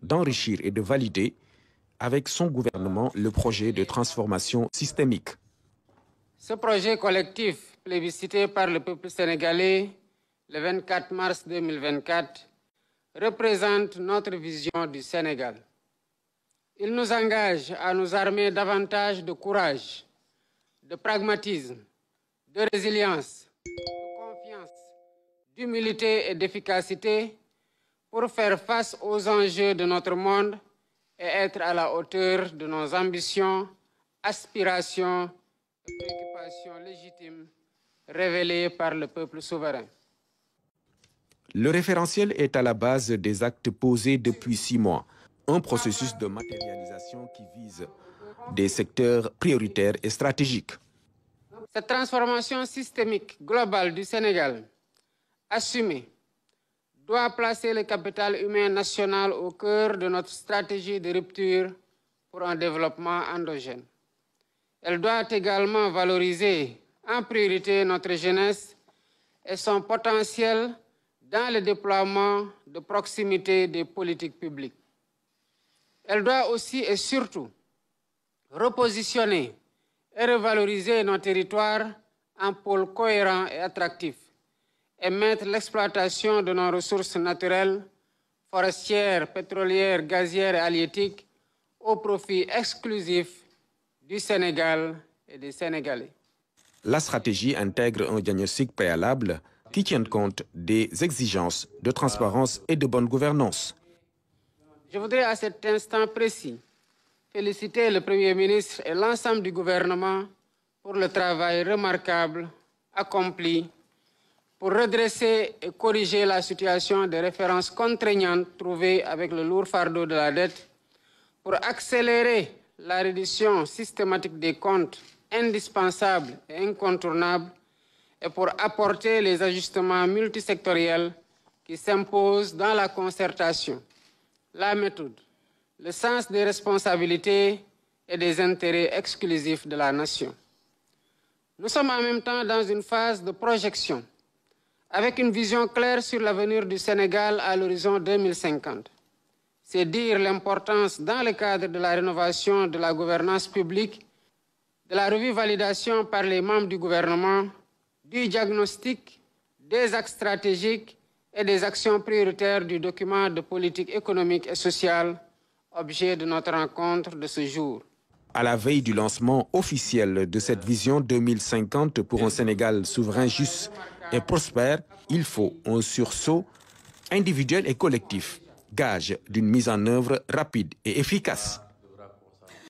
d'enrichir et de valider avec son gouvernement le projet de transformation systémique. Ce projet collectif, plébiscité par le peuple sénégalais le 24 mars 2024, représente notre vision du Sénégal. Il nous engage à nous armer davantage de courage, de pragmatisme, de résilience, de confiance, d'humilité et d'efficacité pour faire face aux enjeux de notre monde et être à la hauteur de nos ambitions, aspirations et préoccupations légitimes révélées par le peuple souverain. Le référentiel est à la base des actes posés depuis 6 mois, un processus de matérialisation qui vise des secteurs prioritaires et stratégiques. Cette transformation systémique globale du Sénégal, assumée, doit placer le capital humain national au cœur de notre stratégie de rupture pour un développement endogène. Elle doit également valoriser en priorité notre jeunesse et son potentiel dans le déploiement de proximité des politiques publiques. Elle doit aussi et surtout repositionner et revaloriser nos territoires en pôles cohérents et attractifs et mettre l'exploitation de nos ressources naturelles, forestières, pétrolières, gazières et halieutiques au profit exclusif du Sénégal et des Sénégalais. La stratégie intègre un diagnostic préalable qui tient compte des exigences de transparence et de bonne gouvernance. Je voudrais à cet instant précis féliciter le Premier ministre et l'ensemble du gouvernement pour le travail remarquable accompli pour redresser et corriger la situation des références contraignantes trouvées avec le lourd fardeau de la dette, pour accélérer la réduction systématique des comptes indispensables et incontournables et pour apporter les ajustements multisectoriels qui s'imposent dans la concertation, la méthode, le sens des responsabilités et des intérêts exclusifs de la nation. Nous sommes en même temps dans une phase de projection avec une vision claire sur l'avenir du Sénégal à l'horizon 2050. C'est dire l'importance dans le cadre de la rénovation de la gouvernance publique, de la revue validation par les membres du gouvernement, du diagnostic, des axes stratégiques et des actions prioritaires du document de politique économique et sociale, objet de notre rencontre de ce jour. À la veille du lancement officiel de cette vision 2050 pour un Sénégal souverain, juste et prospère, il faut un sursaut individuel et collectif, gage d'une mise en œuvre rapide et efficace.